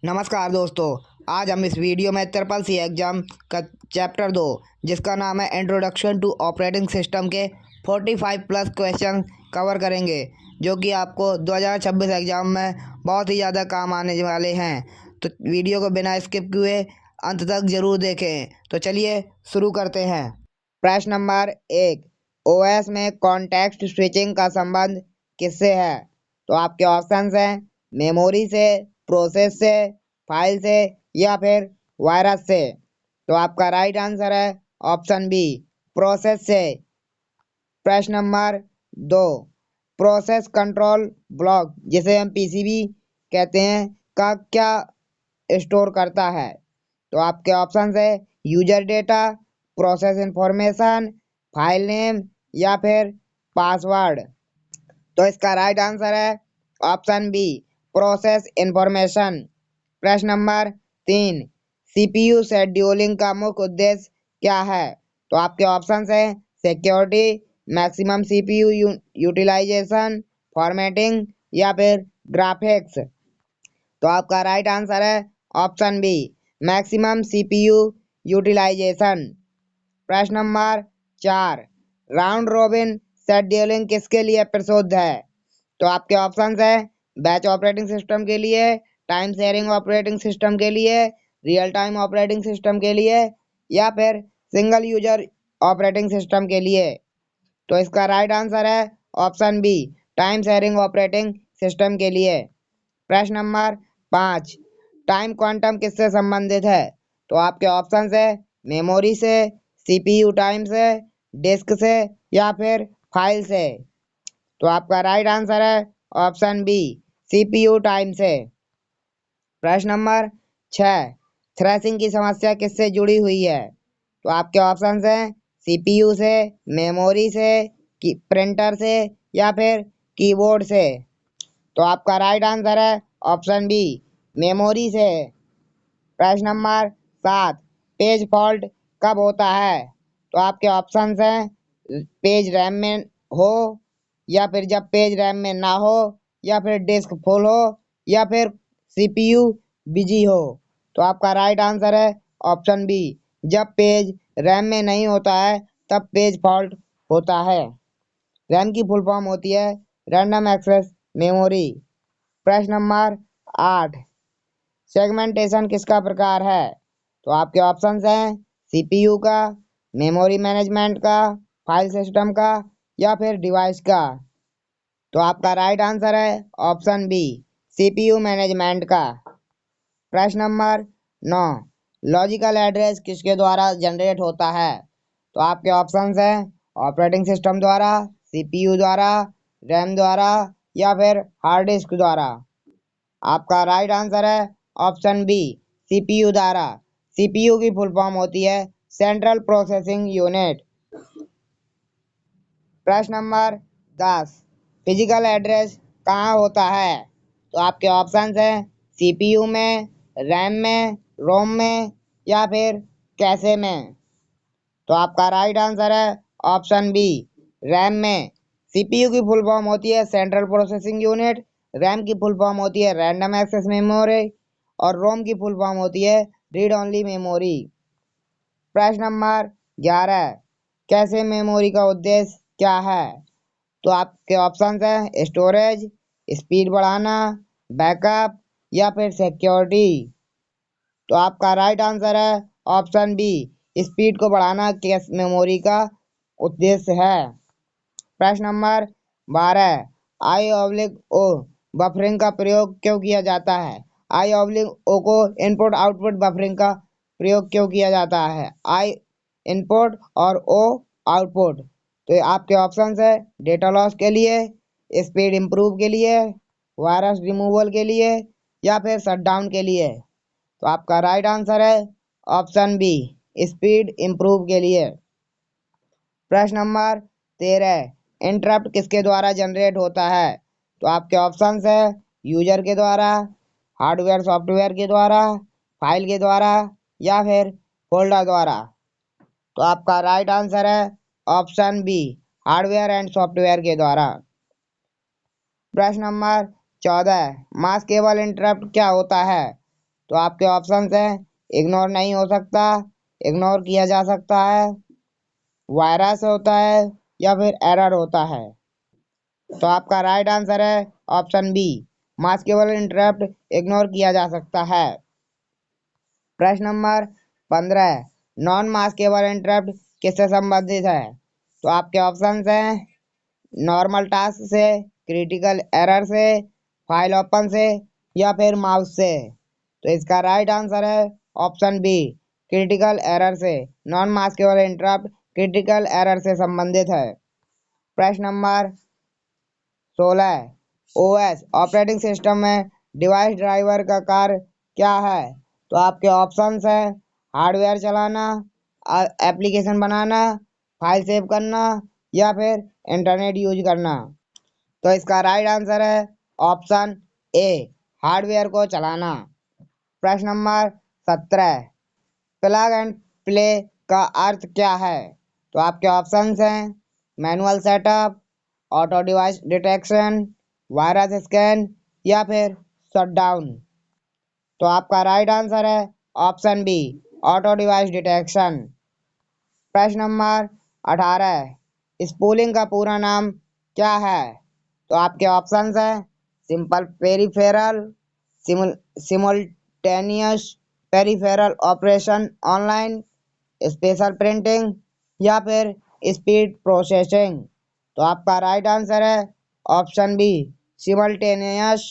नमस्कार दोस्तों। आज हम इस वीडियो में ट्रिपल सी एग्जाम का चैप्टर 2 जिसका नाम है इंट्रोडक्शन टू ऑपरेटिंग सिस्टम के 45 प्लस क्वेश्चन कवर करेंगे, जो कि आपको 2026 एग्जाम में बहुत ही ज़्यादा काम आने वाले हैं। तो वीडियो को बिना स्किप किए अंत तक ज़रूर देखें। तो चलिए शुरू करते हैं। प्रश्न नंबर 1, ओएस में कॉन्टेक्स्ट स्विचिंग का संबंध किससे है? तो आपके ऑप्शंस हैं मेमोरी से, प्रोसेस से, फाइल से या फिर वायरस से। तो आपका राइट आंसर है ऑप्शन बी, प्रोसेस से। प्रश्न नंबर 2, प्रोसेस कंट्रोल ब्लॉक जिसे हम पीसीबी कहते हैं का क्या स्टोर करता है? तो आपके ऑप्शन है user data, process information, file name या फिर पासवर्ड। तो इसका राइट आंसर है ऑप्शन बी, प्रोसेस इंफॉर्मेशन। प्रश्न नंबर 3, सीपीयू शेड्यूलिंग का मुख्य उद्देश्य क्या है? तो आपके ऑप्शन है security, maximum CPU utilisation, formatting या फिर ग्राफिक्स। तो आपका राइट आंसर है option B, maximum CPU utilisation. प्रश्न नंबर 4, राउंड रॉबिन शेड्यूलिंग किसके लिए प्रसिद्ध है? तो आपके ऑप्शंस है बैच ऑपरेटिंग सिस्टम के लिए, टाइम शेयरिंग ऑपरेटिंग सिस्टम के लिए, रियल टाइम ऑपरेटिंग सिस्टम के लिए या फिर सिंगल यूजर ऑपरेटिंग सिस्टम के लिए। तो इसका राइट आंसर है option B, time sharing operating system के लिए। प्रश्न नंबर 5, टाइम क्वांटम किससे संबंधित है? तो आपके ऑप्शन है मेमोरी से, सीपीयू टाइम से, डिस्क से या फिर फाइल से। तो आपका राइट आंसर है ऑप्शन बी, सीपीयू टाइम से। प्रश्न नंबर 6, थ्रेशिंग की समस्या किससे जुड़ी हुई है? तो आपके ऑप्शन हैं सीपीयू से, मेमोरी से, प्रिंटर से या फिर कीबोर्ड से। तो आपका राइट आंसर है ऑप्शन बी, मेमोरी से। प्रश्न नंबर 7, पेज फॉल्ट कब होता है? तो आपके ऑप्शंस हैं पेज रैम में हो या फिर जब पेज रैम में ना हो या फिर डिस्क फुल हो या फिर सीपीयू बिजी हो। तो आपका राइट आंसर है ऑप्शन बी, जब पेज रैम में नहीं होता है तब पेज फॉल्ट होता है। रैम की फुल फॉर्म होती है रैंडम एक्सेस मेमोरी। प्रश्न नंबर 8, सेगमेंटेशन किसका प्रकार है? तो आपके ऑप्शंस हैं सीपीयू का, मेमोरी मैनेजमेंट का, फाइल सिस्टम का या फिर डिवाइस का। तो आपका राइट आंसर है ऑप्शन बी, सीपीयू मैनेजमेंट का। प्रश्न नंबर 9, लॉजिकल एड्रेस किसके द्वारा जनरेट होता है? तो आपके ऑप्शंस हैं ऑपरेटिंग सिस्टम द्वारा, सीपीयू द्वारा, रैम द्वारा या फिर हार्ड डिस्क द्वारा। आपका राइट आंसर है ऑप्शन बी, सीपीयू द्वारा। सीपीयू की फुल फॉर्म होती है सेंट्रल प्रोसेसिंग यूनिट। प्रश्न नंबर 10, फिजिकल एड्रेस कहाँ होता है? तो आपके ऑप्शंस हैं सीपीयू में, रैम में, रोम में या फिर कैशे में। तो आपका राइट आंसर है ऑप्शन बी, रैम में। सीपीयू की फुल फॉर्म होती है सेंट्रल प्रोसेसिंग यूनिट, रैम की फुल फॉर्म होती है रैंडम एक्सेस मेमोरी और रोम की फुल फॉर्म होती है रीड ओनली मेमोरी। प्रश्न नंबर 11, कैशे मेमोरी का उद्देश्य क्या है? तो आपके ऑप्शंस हैं स्टोरेज, स्पीड बढ़ाना, बैकअप या फिर सिक्योरिटी। तो आपका राइट आंसर है ऑप्शन बी, स्पीड को बढ़ाना कैश मेमोरी का उद्देश्य है। प्रश्न नंबर 12, आई ऑब्लिक ओ बफरिंग का प्रयोग क्यों किया जाता है? आई ऑब्लिक ओ को इनपुट आउटपुट बफरिंग का प्रयोग क्यों किया जाता है? आई इनपुट और ओ आउटपुट। तो आपके ऑप्शंस है डेटा लॉस के लिए, स्पीड इंप्रूव के लिए, वायरस रिमूवल के लिए या फिर शटडाउन के लिए। तो आपका राइट आंसर है ऑप्शन बी, स्पीड इंप्रूव के लिए। प्रश्न नंबर 13, इंटरप्ट किसके द्वारा जनरेट होता है? तो आपके ऑप्शंस है यूजर के द्वारा, हार्डवेयर सॉफ्टवेयर के द्वारा, फाइल के द्वारा या फिर फोल्डर द्वारा। तो आपका राइट आंसर है option B, hardware and software के द्वारा। प्रश्न नंबर 14, मास केबल इंटरप्ट क्या होता है? तो आपके ऑप्शन हैं इग्नोर नहीं हो सकता, इग्नोर किया जा सकता है, वायरस होता है या फिर एरर होता है। तो आपका राइट आंसर है option B, maskable interrupt ignore किया जा सकता है। प्रश्न नंबर 15, नॉन मास्केबल इंटरप्ट किससे संबंधित है? तो आपके ऑप्शन हैं नॉर्मल टास्क से, क्रिटिकल एरर से, फाइल ओपन से या फिर माउस से। तो इसका राइट आंसर है ऑप्शन बी, क्रिटिकल एरर से। Non maskable interrupt critical error से संबंधित है। प्रश्न नंबर 16, ओएस ऑपरेटिंग सिस्टम में डिवाइस ड्राइवर का कार्य क्या है? तो आपके ऑप्शंस हैं हार्डवेयर चलाना, एप्लीकेशन बनाना, फाइल सेव करना या फिर इंटरनेट यूज करना। तो इसका राइट आंसर है ऑप्शन ए, हार्डवेयर को चलाना। प्रश्न नंबर 17, प्लग एंड प्ले का अर्थ क्या है? तो आपके ऑप्शंस हैं manual setup, auto device detection, virus scan या फिर शटडाउन। तो आपका राइट आंसर है option B, auto device detection. प्रश्न नंबर 18, स्पूलिंग का पूरा नाम क्या है? तो आपके ऑप्शंस हैं simple peripheral, simultaneous peripheral operation online, special printing या फिर स्पीड प्रोसेसिंग। तो आपका राइट आंसर है option B, simultaneous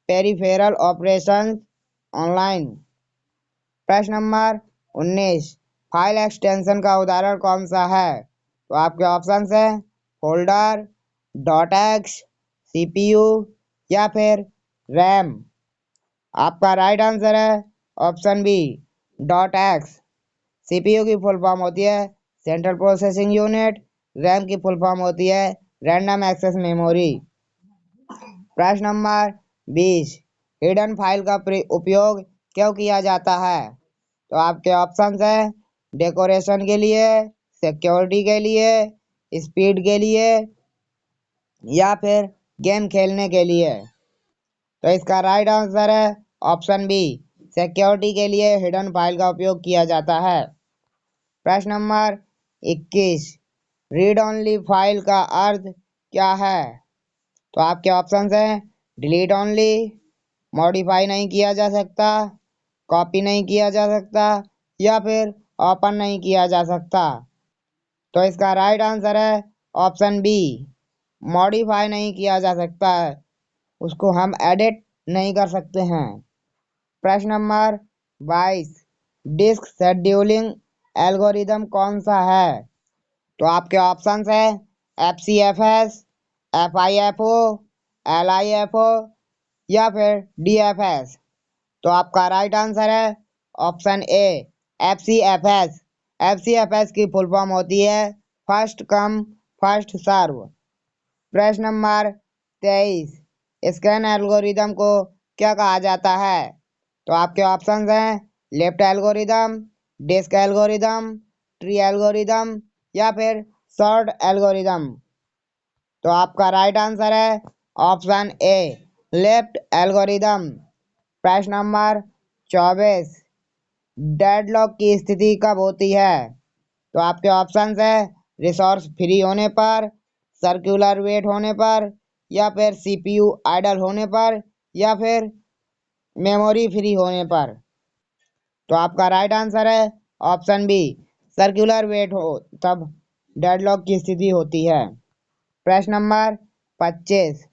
peripheral operation online. प्रश्न नंबर 19, फाइल एक्सटेंशन का उदाहरण कौन सा है? तो आपके ऑप्शन है फोल्डर, डॉट एक्स, सीपीयू या फिर रैम। आपका राइट आंसर है option B, dot X. CPU की फुल फॉर्म होती है सेंट्रल प्रोसेसिंग यूनिट, रैम की फुल फॉर्म होती है रैंडम एक्सेस मेमोरी। प्रश्न नंबर 20, हिडन फाइल का उपयोग क्यों किया जाता है? तो आपके ऑप्शंस हैं डेकोरेशन के लिए, सिक्योरिटी के लिए, स्पीड के लिए या फिर गेम खेलने के लिए। तो इसका राइट आंसर है ऑप्शन बी, सिक्योरिटी के लिए हिडन फाइल का उपयोग किया जाता है। प्रश्न नंबर 21, रीड ओनली फाइल का अर्थ क्या है? तो आपके ऑप्शंस हैं डिलीट ओनली, मॉडिफाई नहीं किया जा सकता, कॉपी नहीं किया जा सकता या फिर ओपन नहीं किया जा सकता। तो इसका राइट आंसर है ऑप्शन बी, मॉडिफाई नहीं किया जा सकता है, उसको हम एडिट नहीं कर सकते हैं। प्रश्न नंबर 22, डिस्क शेड्यूलिंग एल्गोरिदम कौन सा है? तो आपके ऑप्शंस है FCFS, FIFO, LIFO या फिर DFS। तो आपका राइट आंसर है ऑप्शन ए, FCFS। FCFS की फुल फॉर्म होती है फर्स्ट कम फर्स्ट सर्व। प्रश्न नंबर 23, स्कैन एल्गोरिदम को क्या कहा जाता है? तो आपके ऑप्शंस हैं left algorithm, disk algorithm, tree algorithm या फिर सॉर्ट एल्गोरिदम। तो आपका राइट आंसर है ऑप्शन ए, लेफ्ट एल्गोरिदम। प्रश्न नंबर 24, डेडलॉक की स्थिति कब होती है? तो आपके ऑप्शंस है रिसोर्स फ्री होने पर, सर्कुलर वेट होने पर या फिर सीपीयू आइडल होने पर या फिर मेमोरी फ्री होने पर। तो आपका राइट आंसर है ऑप्शन बी, सर्कुलर वेट हो तब डेडलॉक की स्थिति होती है। प्रश्न नंबर 25,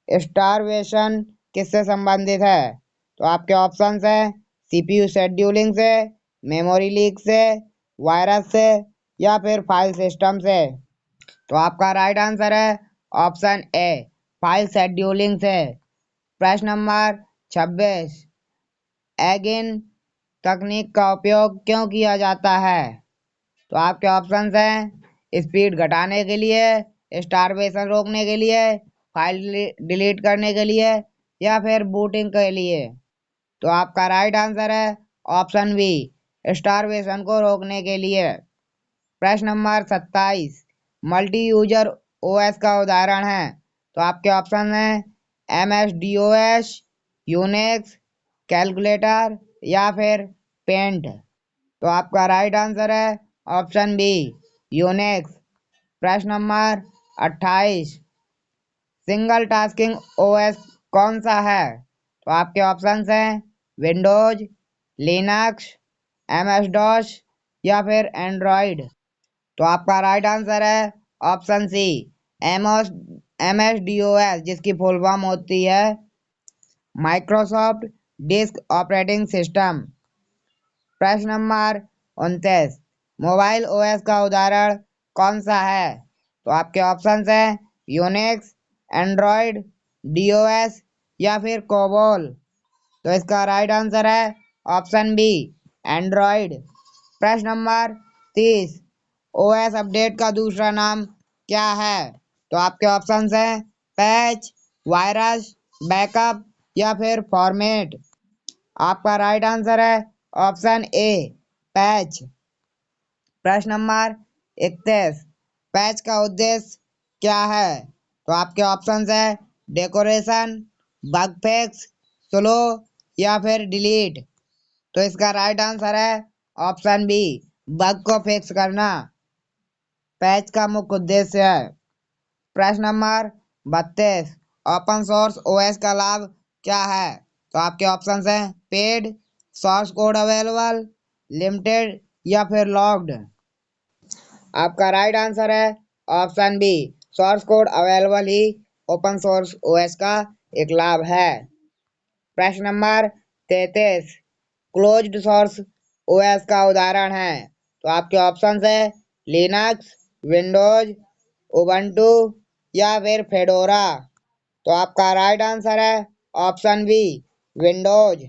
स्टारवेशन किससे संबंधित है? तो आपके ऑप्शंस है सीपीयू शेड्यूलिंग से, मेमोरी लीक से, वायरस से या फिर फाइल सिस्टम से। तो आपका राइट आंसर है ऑप्शन ए, फाइल शेड्यूलिंग से। प्रश्न नंबर 26, एगिन तकनीक का उपयोग क्यों किया जाता है? तो आपके ऑप्शंस हैं स्पीड घटाने के लिए, स्टारवेशन रोकने के लिए, फाइल डिलीट करने के लिए या फिर बूटिंग के लिए। तो आपका राइट आंसर है ऑप्शन बी, स्टारवेशन को रोकने के लिए। प्रश्न नंबर 27, मल्टी यूजर ओएस का उदाहरण है। तो आपके ऑप्शन हैं MS DOS, यूनिक्स, कैलकुलेटर या फिर पेंट। तो आपका राइट आंसर है ऑप्शन बी यूनिक्स। प्रश्न नंबर 28, सिंगल टास्किंग ओएस कौन सा है? तो आपके ऑप्शंस हैं विंडोज, लिनक्स, एमएस डॉस या फिर एंड्रॉइड। तो आपका राइट आंसर है ऑप्शन सी एमएस डीओएस, जिसकी फुल फॉर्म होती है माइक्रोसॉफ्ट डिस्क ऑपरेटिंग सिस्टम। प्रश्न नंबर 29, मोबाइल ओएस का उदाहरण कौन सा है? तो आपके ऑप्शंस हैं यूनिक्स, एंड्रॉइड, डीओएस या फिर कोबोल। तो इसका राइट आंसर है ऑप्शन बी एंड्रॉइड। प्रश्न नंबर 30, ओएस अपडेट का दूसरा नाम क्या है? तो आपके ऑप्शंस हैं पैच, वायरस, बैकअप या फिर फॉर्मेट। आपका राइट आंसर है ऑप्शन ए पैच। प्रश्न नंबर 31, पैच का उद्देश्य क्या है? तो आपके ऑप्शंस है डेकोरेशन, बग फिक्स, स्लो या फिर डिलीट। तो इसका राइट आंसर है ऑप्शन बी बग को फिक्स करना पैच का मुख्य उद्देश्य है। प्रश्न नंबर 32, ओपन सोर्स ओएस का लाभ क्या है? तो आपके ऑप्शंस हैं paid, source code available, limited या फिर लॉक्ड। आपका राइट आंसर है option be source code available he open source OS का एक लाभ है। प्रश्न नंबर 33, क्लोज्ड सोर्स ओएस का उदाहरण है? तो आपके ऑप्शंस है लिनक्स, विंडोज, उबंटू या फिर फेडोरा। तो आपका राइट आंसर है ऑप्शन बी विंडोज।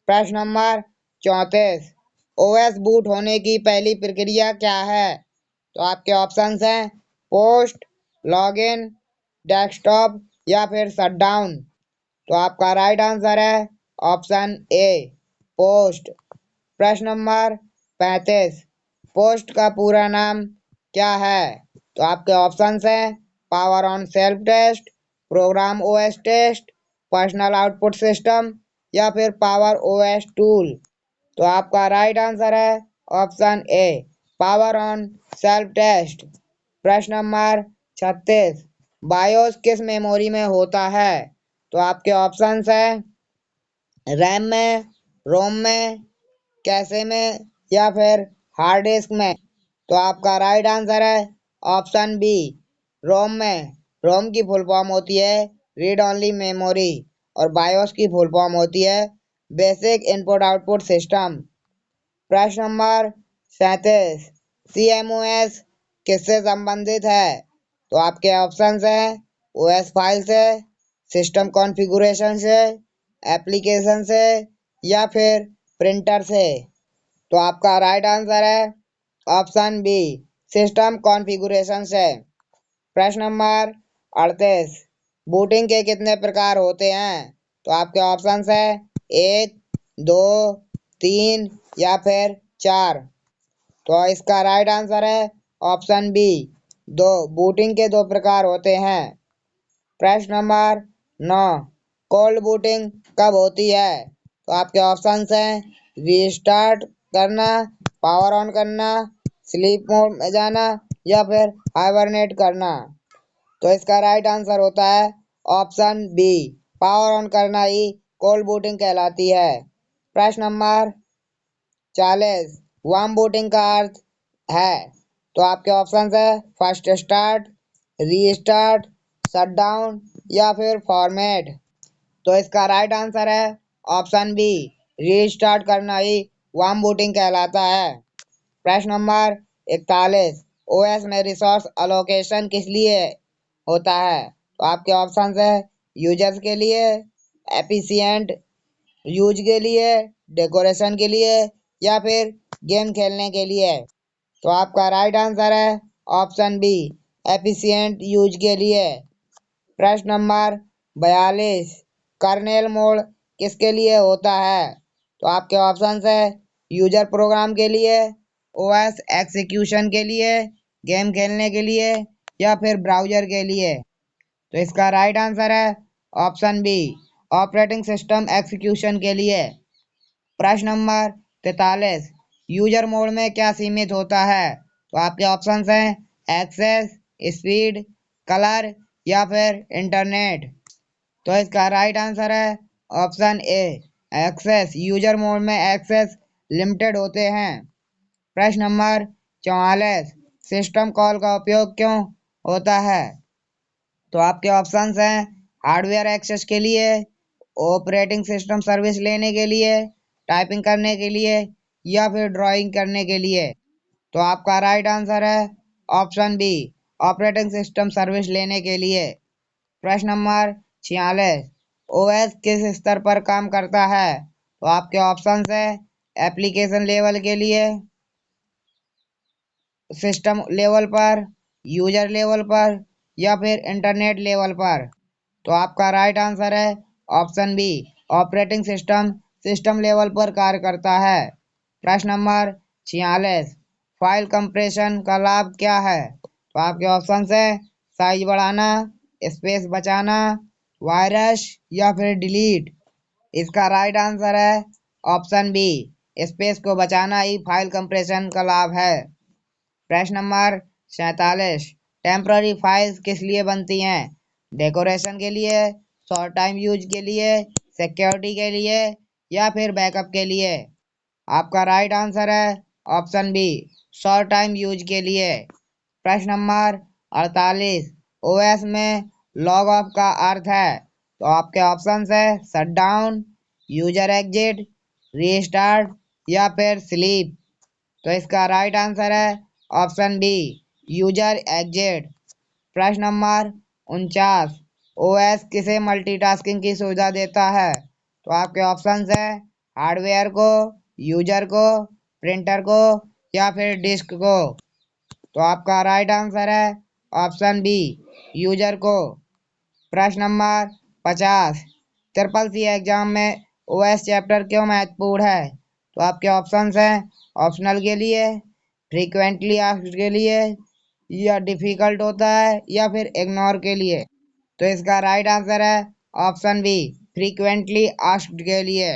प्रश्न नंबर 34, ओएस बूट होने की पहली प्रक्रिया क्या है? तो आपके ऑप्शंस हैं पोस्ट, लॉगिन, डेस्कटॉप या फिर शटडाउन। तो आपका राइट आंसर है ऑप्शन ए पोस्ट। प्रश्न नंबर 35, पोस्ट का पूरा नाम क्या है? तो आपके ऑप्शंस हैं power on self test, program OS test, personal output system या फिर पावर ओएस टूल। तो आपका राइट आंसर है option A power on self test. प्रश्न नंबर 36, बायोस किस मेमोरी में होता है? तो आपके ऑप्शंस हैं रैम में, रोम में, कैशे में या फिर हार्ड डिस्क में। तो आपका राइट आंसर है ऑप्शन बी रोम में। रोम की फुल फॉर्म होती है रीड ओनली मेमोरी और बायोस की फुल फॉर्म होती है बेसिक इनपुट आउटपुट सिस्टम। प्रश्न नंबर 37, CMOS किससे संबंधित है? तो आपके ऑप्शंस हैं ओएस फाइल से, सिस्टम कॉन्फ़िगरेशन से, एप्लीकेशन से या फिर प्रिंटर से। तो आपका राइट आंसर है ऑप्शन बी सिस्टम कॉन्फ़िगरेशन से। प्रश्न नंबर 38, बूटिंग के कितने प्रकार होते हैं? तो आपके ऑप्शंस है 1, 2, 3 या फिर 4। तो इसका राइट आंसर है ऑप्शन बी 2। बूटिंग के दो प्रकार होते हैं। प्रश्न नंबर 9, कोल्ड बूटिंग कब होती है? तो आपके ऑप्शंस हैं रीस्टार्ट करना, पावर ऑन करना, स्लीप मोड में जाना या फिर हाइबरनेट करना। तो इसका राइट आंसर होता है ऑप्शन बी पावर ऑन करना ही कोल्ड बूटिंग कहलाती है। प्रश्न नंबर 40, वार्म बूटिंग का अर्थ है? तो आपके ऑप्शंस है फर्स्ट स्टार्ट, रीस्टार्ट, शटडाउन या फिर फॉर्मेट। तो इसका राइट आंसर है ऑप्शन बी रीस्टार्ट करना ही वार्म बूटिंग कहलाता है। प्रश्न नंबर 41, ओएस में रिसोर्स अलोकेशन किस लिए होता है? तो आपके ऑप्शंस है यूजर्स के लिए, एफिशिएंट यूज के लिए, डेकोरेशन के लिए या फिर गेम खेलने के लिए। तो आपका राइट आंसर है ऑप्शन बी एफिशिएंट यूज के लिए। प्रश्न नंबर 42, कर्नेल मोड किसके लिए होता है? तो आपके ऑप्शंस है यूजर प्रोग्राम के लिए, ओएस एग्जीक्यूशन के लिए, गेम खेलने के लिए या फिर ब्राउजर के लिए। तो इसका राइट आंसर है option B operating system execution के लिए। प्रश्न नंबर 43, यूजर मोड में क्या सीमित होता है? तो आपके ऑप्शंस हैं एक्सेस, स्पीड, कलर या फिर इंटरनेट। तो इसका राइट आंसर है option A access. User mode में एक्सेस लिमिटेड होते हैं। प्रश्न नंबर 44, सिस्टम कॉल का उपयोग क्यों होता है? तो आपके ऑप्शंस हैं हार्डवेयर एक्सेस के लिए, ऑपरेटिंग सिस्टम सर्विस लेने के लिए, टाइपिंग करने के लिए या फिर ड्राइंग करने के लिए। तो आपका राइट आंसर है option B operating system service लेने के लिए। प्रश्न नंबर 46, ओएस किस स्तर पर काम करता है? तो आपके ऑप्शंस है एप्लीकेशन लेवल के लिए, सिस्टम लेवल पर, यूजर लेवल पर या फिर इंटरनेट लेवल पर। तो आपका राइट आंसर है option B operating system system level पर कार्य करता है। प्रश्न नंबर 46, फाइल कंप्रेशन का लाभ क्या है? तो आपके ऑप्शन है साइज बढ़ाना, स्पेस बचाना, वायरस या फिर डिलीट। इसका राइट आंसर है ऑप्शन बी स्पेस को बचाना ही फाइल कंप्रेशन का लाभ है। प्रश्न नंबर 47, टेम्पररी फाइल्स किस लिए बनती हैं? डेकोरेशन के लिए, शॉर्ट टाइम यूज के लिए, सिक्योरिटी के लिए या फिर बैकअप के लिए। आपका राइट आंसर है option B short time use के लिए। प्रश्न नंबर 48, ओएस में लॉग ऑफ का अर्थ है? तो आपके ऑप्शंस है shut down, user exit, restart या फिर स्लीप। तो इसका राइट आंसर है ऑप्शन बी यूजर एग्जिट। प्रश्न नंबर 49, ओएस किसे मल्टीटास्किंग की सुविधा देता है? तो आपके ऑप्शंस हैं हार्डवेयर को, यूजर को, प्रिंटर को या फिर डिस्क को। तो आपका राइट आंसर है ऑप्शन बी यूजर को। प्रश्न नंबर 50, ट्रिपल सी एग्जाम में ओएस चैप्टर क्यों महत्वपूर्ण है? तो आपके ऑप्शंस हैं ऑप्शनल के लिए, फ्रीक्वेंटली आस्क्ड के लिए या डिफिकल्ट होता है या फिर इग्नोर के लिए। तो इसका राइट आंसर है ऑप्शन बी फ्रीक्वेंटली आस्क्ड के लिए।